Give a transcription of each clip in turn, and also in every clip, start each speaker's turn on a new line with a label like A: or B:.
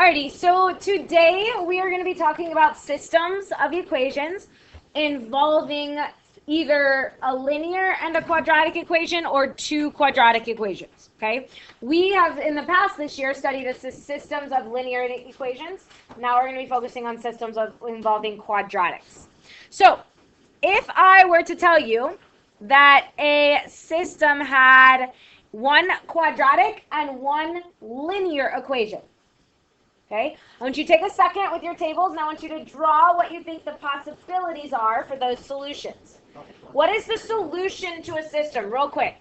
A: Alrighty, so today we are going to be talking about systems of equations involving either a linear and a quadratic equation or two quadratic equations, okay? We have in the past this year studied the systems of linear equations. Now we're going to be focusing on systems involving quadratics. So if I were to tell you that a system had one quadratic and one linear equation, okay, I want you to take a second with your tables, and I want you to draw what you think the possibilities are for those solutions. What is the solution to a system, real quick?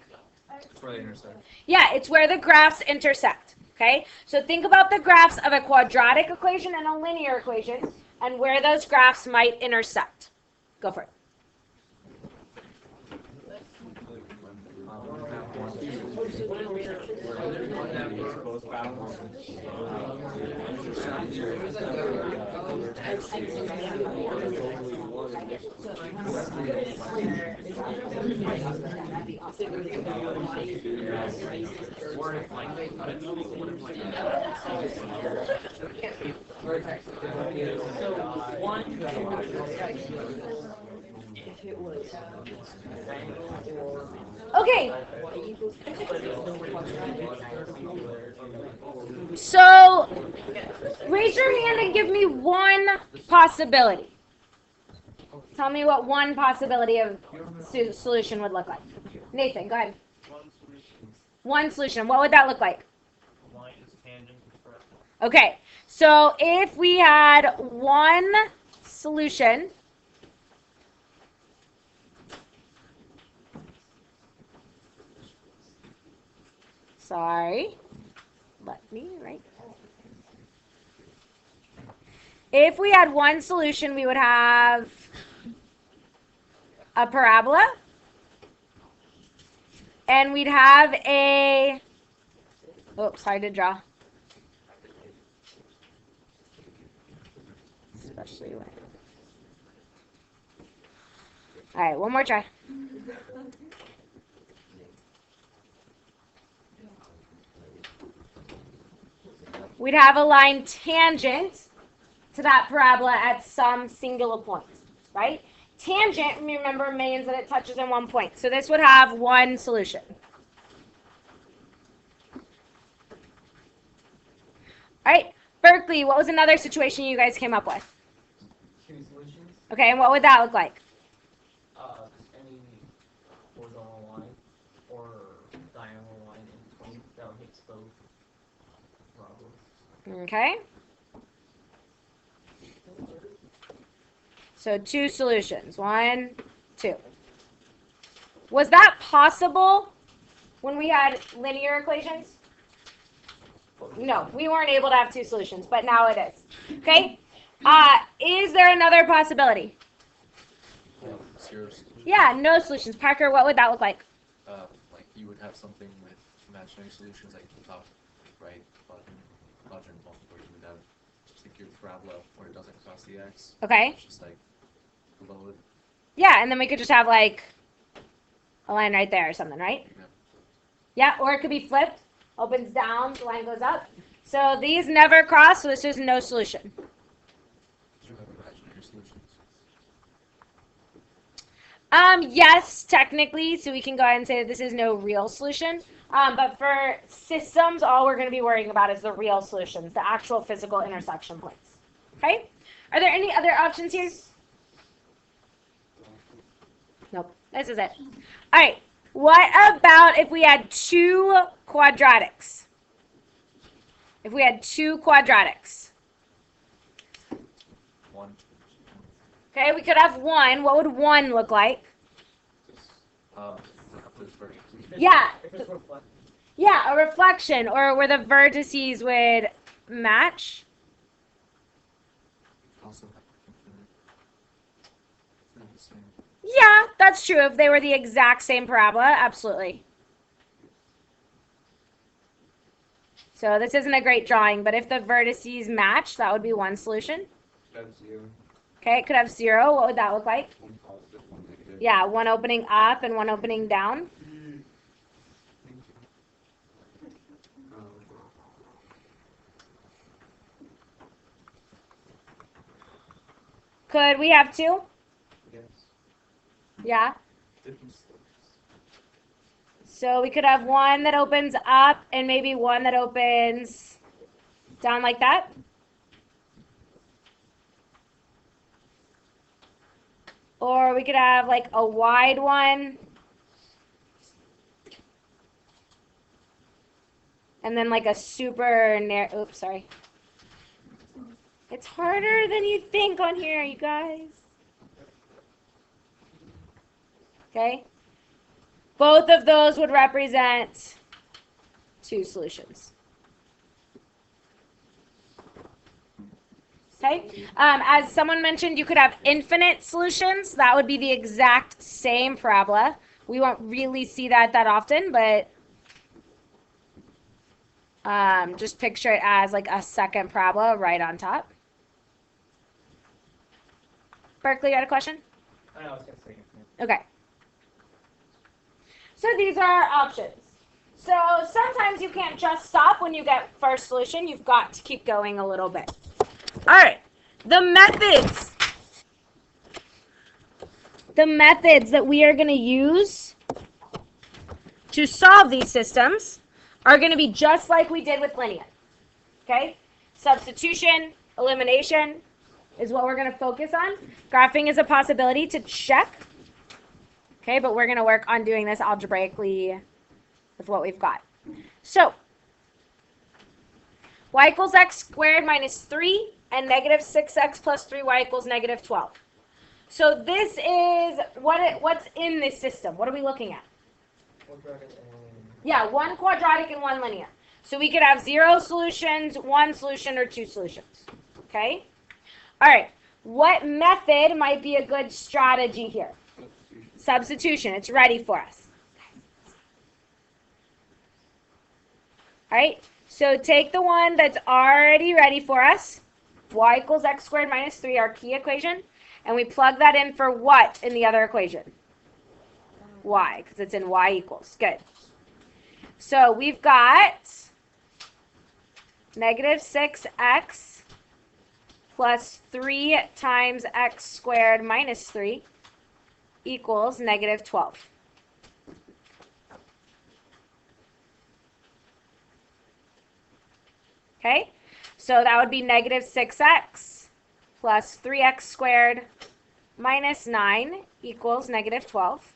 B: It's where they intersect.
A: Yeah, it's where the graphs intersect, okay? So think about the graphs of a quadratic equation and a linear equation and where those graphs might intersect. Go for it. Okay. So, raise your hand and give me one possibility. Tell me what one possibility of solution would look like. Nathan, go ahead. One solution. What would that look like?
B: Line is tangent to correct.
A: Okay. So, if we had one solution, sorry, let me write. If we had one solution, we would have a parabola, and we'd have a, oops, hard to draw. Especially when. All right, one more try. We'd have a line tangent to that parabola at some singular point, right? Tangent, remember, means that it touches in one point. So this would have one solution. All right, Berkeley, what was another situation you guys came up with?
C: Two solutions.
A: Okay, and what would that look like?
C: Any horizontal line or diagonal line in between that would hit both parabolas.
A: Okay. So two solutions. 1, 2. Was that possible when we had linear equations? No, we weren't able to have two solutions, but now it is. Okay? Is there another possibility?
D: Zero solution.
A: Yeah, no solutions. Parker, what would that look like?
D: Like you would have something with imaginary solutions, like the top right quadrant where you would have just like your parabola where it doesn't cross the x.
A: Okay.
D: It's just like below it.
A: Yeah, and then we could just have like a line right there or something, right?
D: Yeah.
A: Yeah, or it could be flipped. Opens down, the line goes up. So these never cross, so this is no solution.
D: Do you have imaginary solutions?
A: Yes, technically, so we can go ahead and say that this is no real solution. But for systems, all we're going to be worrying about is the real solutions, the actual physical intersection points. Okay? Are there any other options here? Nope. This is it. All right. What about if we had two quadratics? If we had two quadratics.
D: One.
A: Okay, we could have one. What would one look like?
D: This version.
A: Yeah.
C: If it's reflect,
A: Yeah, a reflection, or where the vertices would match.
D: Also, not the same.
A: Yeah, that's true. If they were the exact same parabola, absolutely. So this isn't a great drawing, but if the vertices match, that would be one solution. Okay, it could have 0. What would that look like? Yeah, one opening up and one opening down. Could we have two?
D: Yes.
A: Yeah.
D: Different slopes.
A: So we could have one that opens up and maybe one that opens down like that. Or we could have like a wide one. And then like a super narrow, oops, sorry. It's harder than you think on here, you guys. Okay? Both of those would represent two solutions. Okay? As someone mentioned, you could have infinite solutions. That would be the exact same parabola. We won't really see that often, but just picture it as like a second parabola right on top. Berkeley, you had a question?
C: I was gonna say.
A: Okay. So these are our options. So sometimes you can't just stop when you get first solution. You've got to keep going a little bit. All right. The methods that we are going to use to solve these systems are going to be just like we did with linear. Okay? Substitution, elimination is what we're going to focus on. Graphing is a possibility to check. Okay, but we're going to work on doing this algebraically with what we've got. So, y equals x squared minus 3 and negative 6x plus 3y equals negative 12. So this is what's in this system. What are we looking at? Yeah, one quadratic and one linear. So we could have 0 solutions, 1 solution, or 2 solutions. Okay? All right. What method might be a good strategy here? Substitution. It's ready for us. All right. So take the one that's already ready for us. Y equals x squared minus 3, our key equation. And we plug that in for what in the other equation? Y, because it's in y equals. Good. So we've got negative 6x plus 3 times x squared minus 3 equals negative 12. Okay, so that would be negative 6x plus 3x squared minus 9 equals negative 12.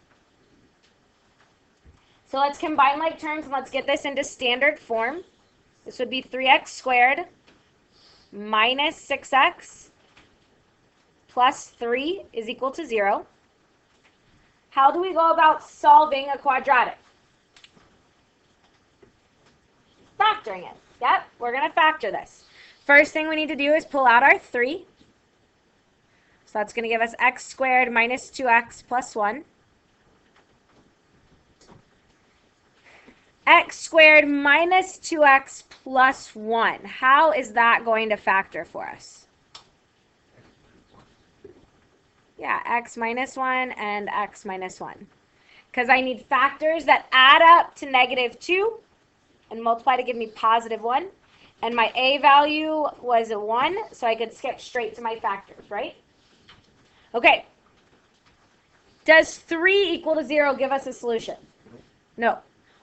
A: So let's combine like terms and let's get this into standard form. This would be 3x squared minus 6x plus 3 is equal to 0. How do we go about solving a quadratic? Factoring it. Yep, we're going to factor this. First thing we need to do is pull out our 3. So that's going to give us x squared minus 2x plus 1. X squared minus 2x plus 1. How is that going to factor for us? Yeah, x minus 1 and x minus 1. Because I need factors that add up to negative 2 and multiply to give me positive 1. And my a value was a 1, so I could skip straight to my factors, right? Okay. Does 3 equal to 0 give us a solution? No.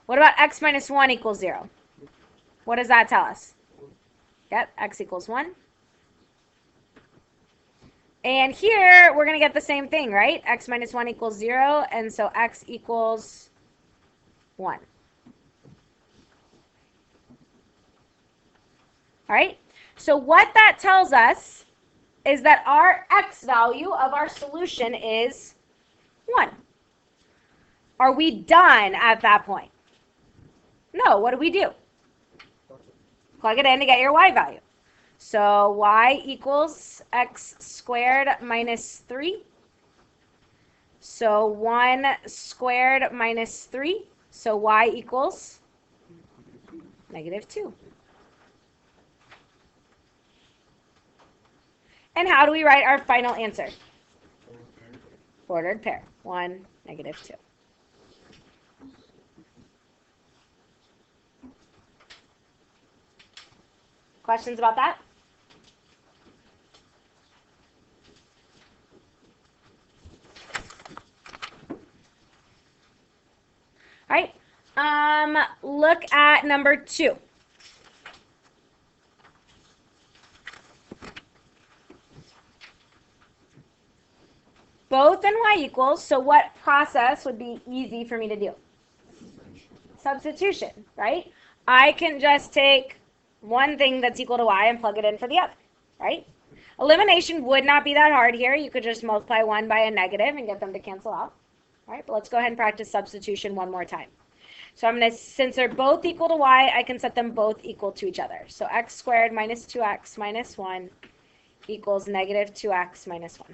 A: What about x minus 1 equals 0? What does that tell us? Yep, x equals 1. And here, we're going to get the same thing, right? X minus 1 equals 0, and so x equals 1. All right? So what that tells us is that our x value of our solution is 1. Are we done at that point? No. What do? Plug it in to get your y value. So y equals x squared minus 3. So 1 squared minus 3. So y equals negative 2. And how do we write our final answer? Ordered pair. 1, negative 2. Questions about that? Look at number 2. Both and y equals, so what process would be easy for me to do? Substitution, right? I can just take one thing that's equal to y and plug it in for the other, right? Elimination would not be that hard here. You could just multiply 1 by a negative and get them to cancel out. All right, but let's go ahead and practice substitution one more time. So I'm going to, since they're both equal to y, I can set them both equal to each other. So x squared minus 2x minus 1 equals negative 2x minus 1.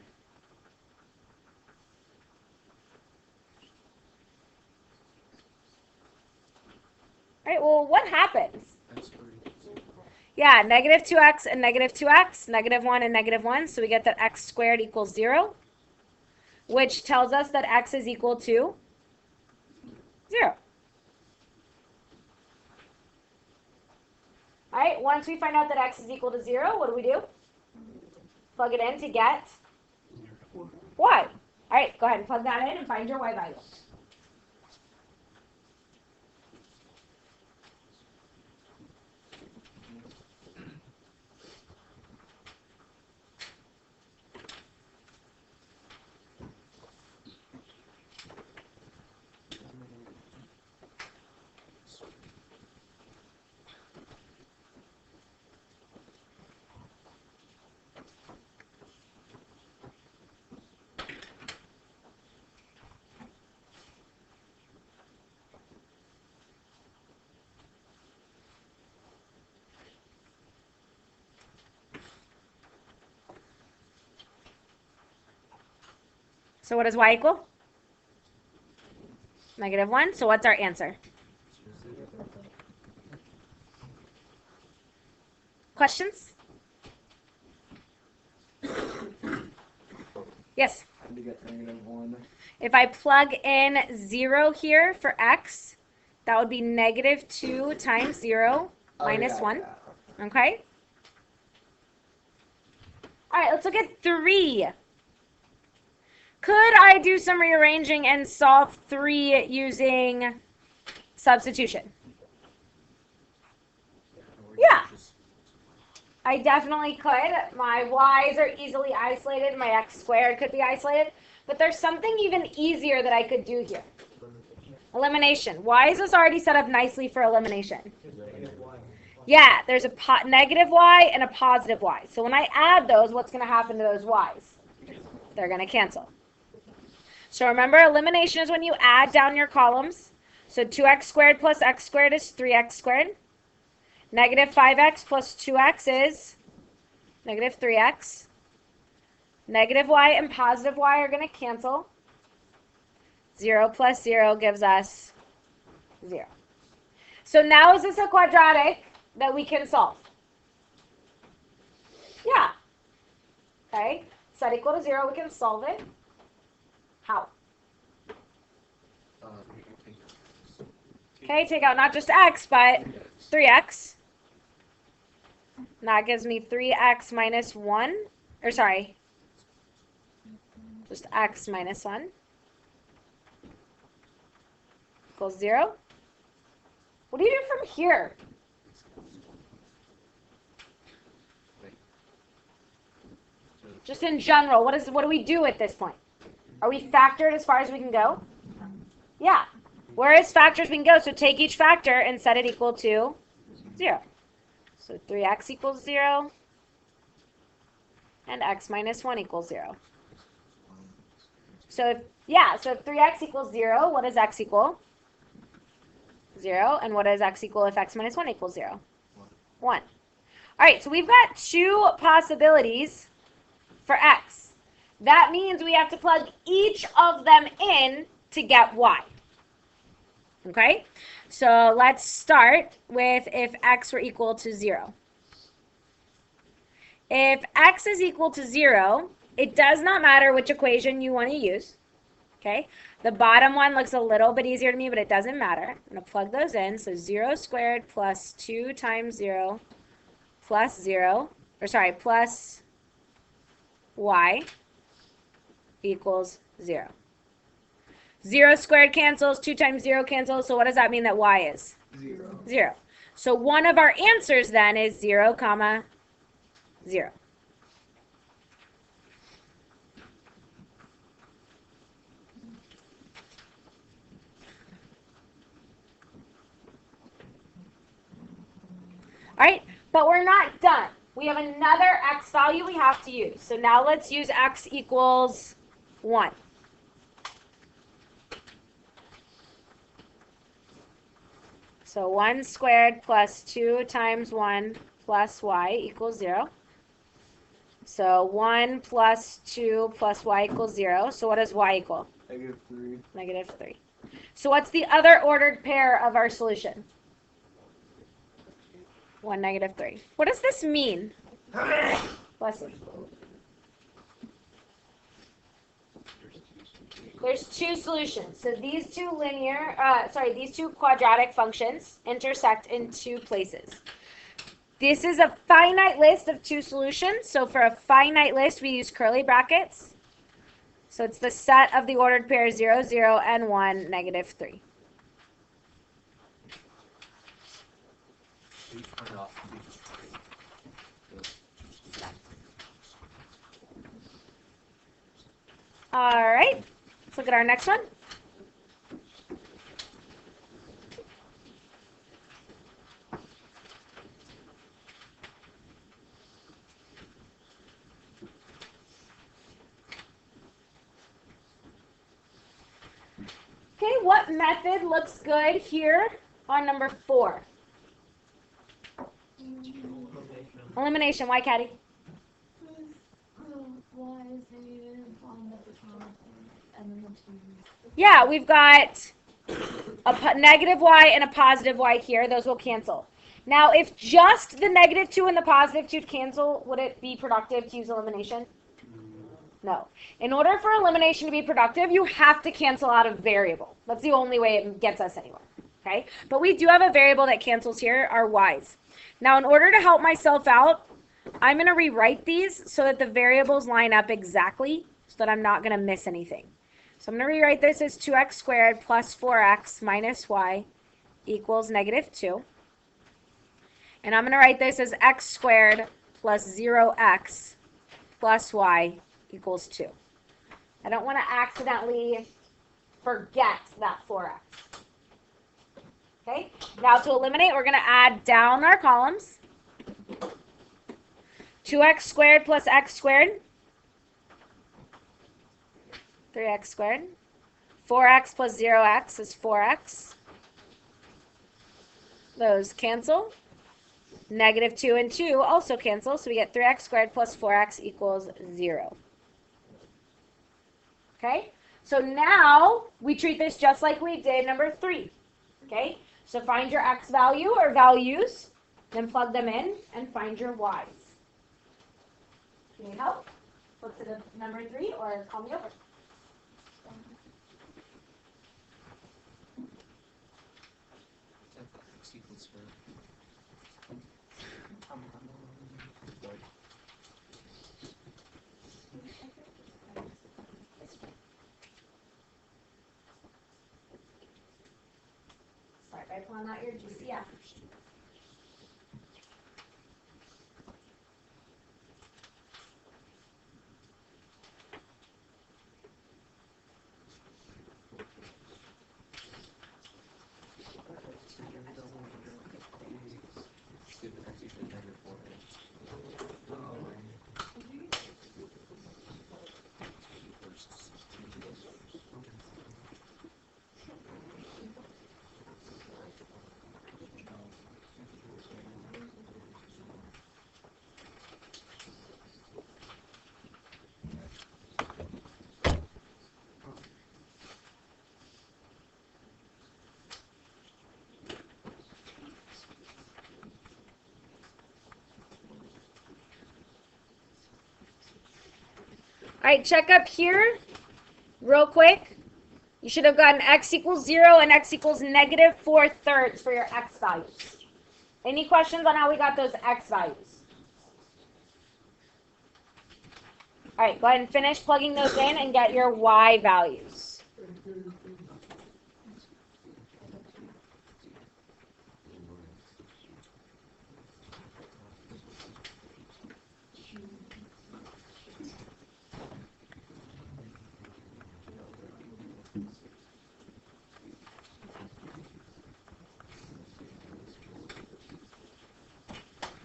A: All right, well, what happens? Yeah, negative 2x and negative 2x, negative 1 and negative 1. So we get that x squared equals 0, which tells us that x is equal to 0. All right, once we find out that x is equal to 0, what do? Plug it in to get y. All right, go ahead and plug that in and find your y value. So what does y equal? Negative 1. So what's our answer? Questions? Yes?
E: To get negative 1.
A: If I plug in 0 here for x, that would be negative 2 times 0 minus 1.
E: Yeah.
A: Okay? All right, let's look at 3. Could I do some rearranging and solve 3 using substitution? Yeah. I definitely could. My y's are easily isolated. My x squared could be isolated. But there's something even easier that I could do here. Elimination. Why is this already set up nicely for elimination? Yeah, there's a negative y and a positive y. So when I add those, what's going to happen to those y's? They're going to cancel. So remember, elimination is when you add down your columns. So 2x squared plus x squared is 3x squared. Negative 5x plus 2x is negative 3x. Negative y and positive y are going to cancel. 0 plus 0 gives us 0. So now is this a quadratic that we can solve? Yeah. Okay. Set equal to 0, we can solve it. How? Okay, take out not just x, but 3x. And that gives me 3x minus 1. Or sorry, just x minus 1 equals 0. What do you do from here? Just in general, what do we do at this point? Are we factored as far as we can go? Yeah. Where is factors we can go? So take each factor and set it equal to 0. So 3x equals 0. And x minus 1 equals 0. So if 3x equals 0, what does x equal? 0. And what does x equal if x minus 1 equals 0? 1. All right, so we've got 2 possibilities for x. That means we have to plug each of them in to get y. Okay? So let's start with if x were equal to 0. If x is equal to 0, it does not matter which equation you want to use. Okay? The bottom one looks a little bit easier to me, but it doesn't matter. I'm going to plug those in. So 0 squared plus 2 times 0 plus 0, or sorry, plus y equals 0. 0 squared cancels, 2 times 0 cancels, so what does that mean that y is?
C: 0.
A: 0. So one of our answers then is 0, comma 0. All right, but we're not done. We have another x value we have to use. So now let's use x equals 1. So 1 squared plus 2 times 1 plus y equals 0. So 1 plus 2 plus y equals 0. So what does y equal?
C: -3.
A: -3. So what's the other ordered pair of our solution? 1, -3. What does this mean? Bless you. There's two solutions. So these two these two quadratic functions intersect in two places. This is a finite list of two solutions. So for a finite list, we use curly brackets. So it's the set of the ordered pair 0, 0, and 1, -3. All right, let's look at our next one. Okay, what method looks good here on number 4? Elimination. Why, Caddy? Yeah, we've got a negative y and a positive y here. Those will cancel. Now, if just the -2 and the +2 cancel, would it be productive to use elimination? No. In order for elimination to be productive, you have to cancel out a variable. That's the only way it gets us anywhere. Okay? But we do have a variable that cancels here, our y's. Now, in order to help myself out, I'm going to rewrite these so that the variables line up exactly so that I'm not going to miss anything. So I'm going to rewrite this as 2x squared plus 4x minus y equals -2. And I'm going to write this as x squared plus 0x plus y equals 2. I don't want to accidentally forget that 4x. Okay, now to eliminate, we're going to add down our columns. 2x squared plus x squared, 3x squared. 4x plus 0x is 4x. Those cancel. -2 and 2 also cancel, so we get 3x squared plus 4x equals 0. Okay, so now we treat this just like we did number 3. Okay, so find your x value or values, then plug them in and find your y's. Need help? Look to the number 3 or call me over. Start by pulling out your GCF. All right, check up here real quick. You should have gotten x equals 0 and x equals -4/3 for your x values. Any questions on how we got those x values? All right, go ahead and finish plugging those in and get your y values.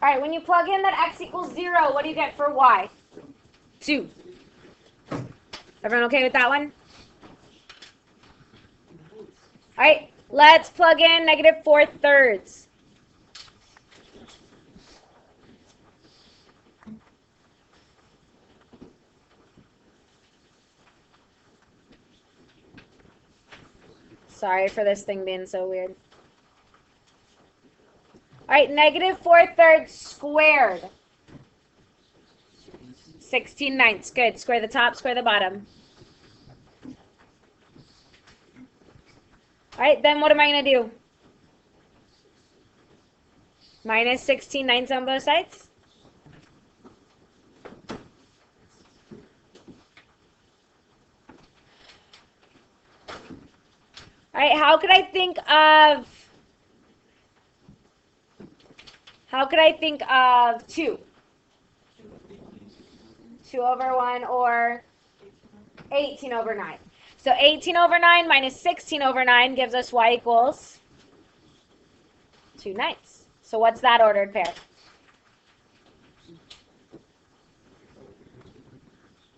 A: right, when you plug in that x equals 0, what do you get for y? 2. Everyone okay with that one? All right, let's plug in negative 4/3. Sorry for this thing being so weird. All right, negative 4/3 squared. 16/9. Good. Square the top, square the bottom. All right, then what am I going to do? Minus 16/9 on both sides? All right, how could I think of 2? 2 over 1 or 18 over 9. So 18 over 9 minus 16 over 9 gives us y equals 2/9. So what's that ordered pair?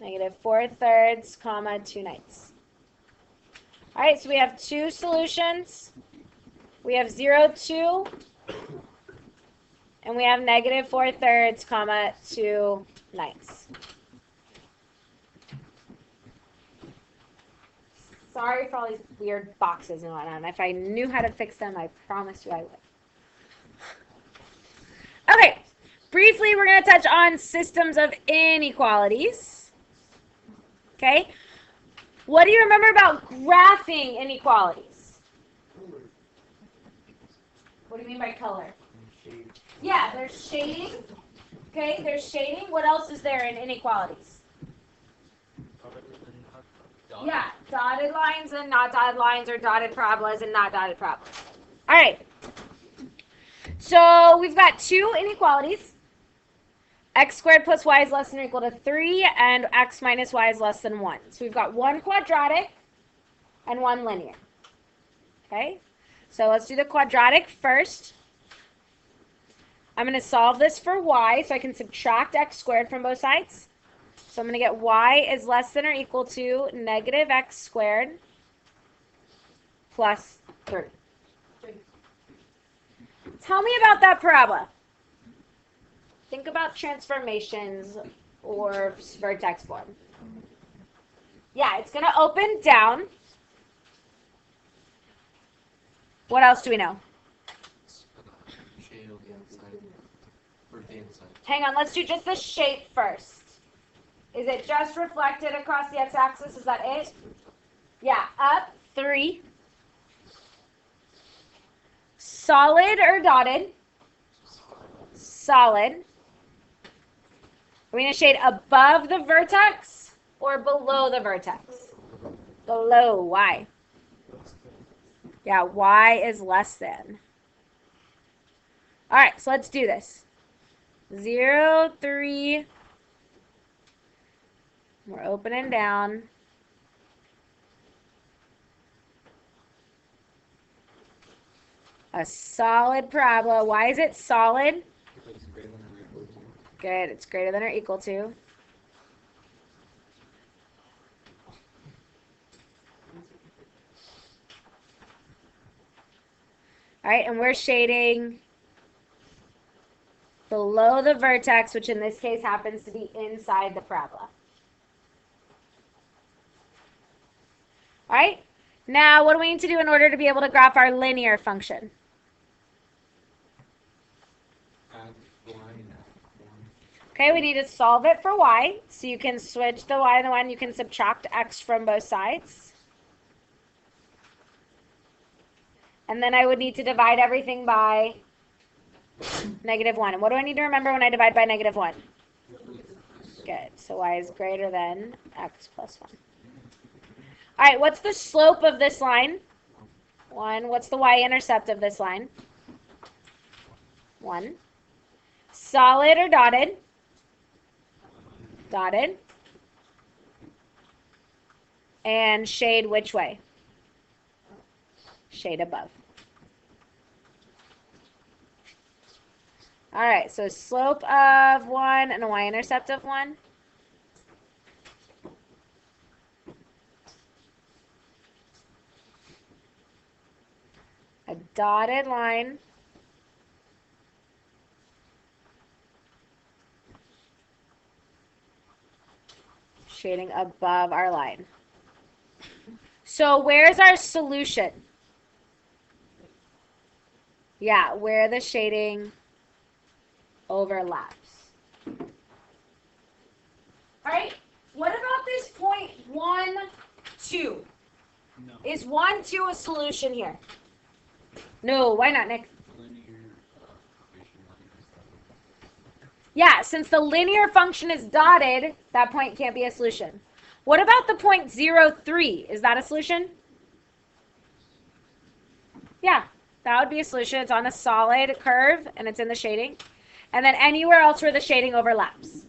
A: Negative 4/3, comma, 2/9. All right, so we have 2 solutions. We have 0, 2, and we have negative 4/3, comma, 2/9. Sorry for all these weird boxes and whatnot. If I knew how to fix them, I promise you I would. Okay, briefly, we're going to touch on systems of inequalities. Okay, what do you remember about graphing inequalities? What do you mean by color? Yeah, there's shading. Okay, there's shading. What else is there in inequalities? Yeah, dotted lines and not dotted lines, or dotted parabolas and not dotted parabolas. All right. So we've got 2 inequalities. X squared plus y is less than or equal to 3, and x minus y is less than 1. So we've got 1 quadratic and 1 linear. Okay? So let's do the quadratic first. I'm going to solve this for y, so I can subtract x squared from both sides. So I'm going to get y is less than or equal to negative x squared plus 3. Tell me about that parabola. Think about transformations or vertex form. Yeah, it's going to open down. What else do we know?
D: Shade on the outside. Or the inside.
A: Hang on, let's do just the shape first. Is it just reflected across the x-axis? Is that it? Yeah, up 3. Solid or dotted? Solid. Are we going to shade above the vertex or below the vertex? Below. Why? Yeah, y is less than. All right, so let's do this. 0, 3. We're opening down. A solid parabola. Why is it solid? Good. It's greater than or equal to. All right, and we're shading below the vertex, which in this case happens to be inside the parabola. All right, now what do we need to do in order to be able to graph our linear function? Okay, we need to solve it for y. So you can switch the y and the 1. You can subtract x from both sides. And then I would need to divide everything by negative 1. And what do I need to remember when I divide by negative 1? Good. So y is greater than x plus 1. All right, what's the slope of this line? 1. What's the y-intercept of this line? 1. Solid or dotted? Dotted. And shade which way? Shade above. All right, so slope of 1 and a y-intercept of 1. A dotted line. Shading above our line. So where's our solution? Yeah, where the shading overlaps. All right, what about this point 1, 2?
B: No.
A: Is 1, 2 a solution here? No, why not, Nick? Yeah, since the linear function is dotted, that point can't be a solution. What about the point 0, 3? Is that a solution? Yeah, that would be a solution. It's on a solid curve, and it's in the shading. And then anywhere else where the shading overlaps.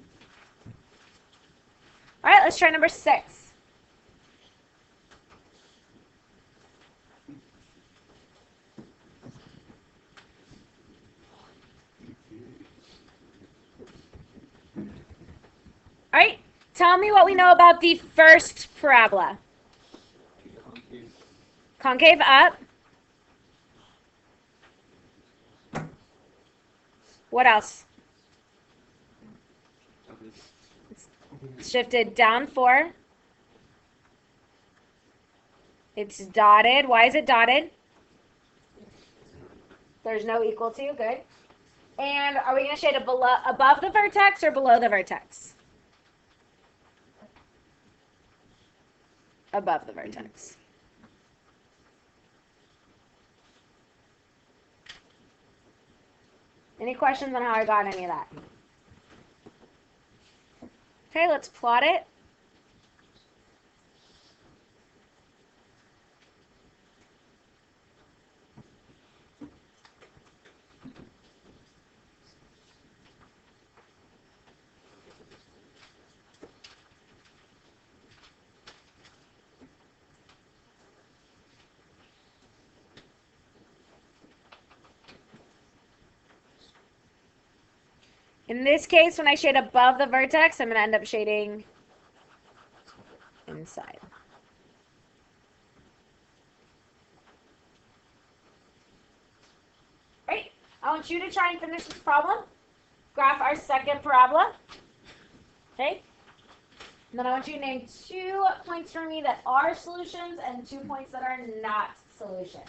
A: All right, let's try number 6. All right, tell me what we know about the first parabola. Concave up. What else? It's shifted down 4. It's dotted. Why is it dotted? There's no equal to. Good. And are we going to shade it above the vertex or below the vertex? Above the vertex. Any questions on how I got any of that? Okay, let's plot it. In this case, when I shade above the vertex, I'm going to end up shading inside. Right? I want you to try and finish this problem. Graph our second parabola. Okay? And then I want you to name 2 points for me that are solutions and 2 points that are not solutions.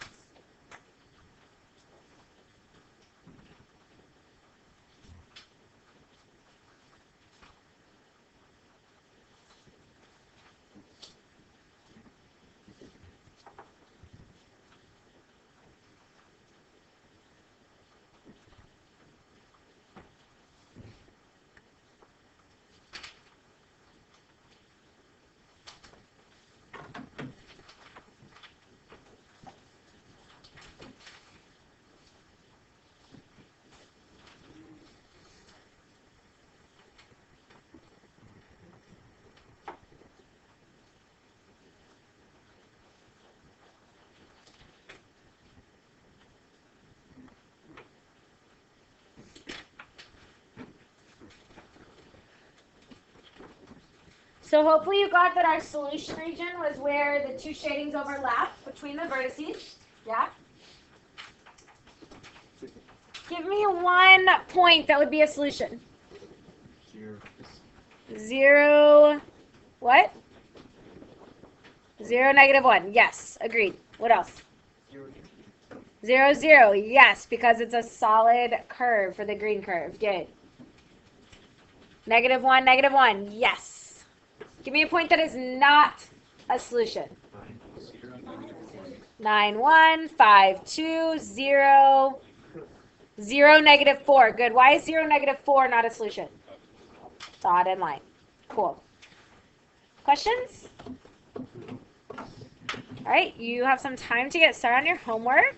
A: So hopefully you got that our solution region was where the 2 shadings overlap between the vertices. Yeah? Give me 1 point that would be a solution. 0, what? 0, -1. Yes, agreed. What else? 0, 0. Yes, because it's a solid curve for the green curve. Good. -1, -1. Yes. Give me a point that is not a solution. 9, 1, 5, 2, 0, 0, -4. Good. Why is 0, -4 not a solution? Dotted line. Cool. Questions? All right, you have some time to get started on your homework.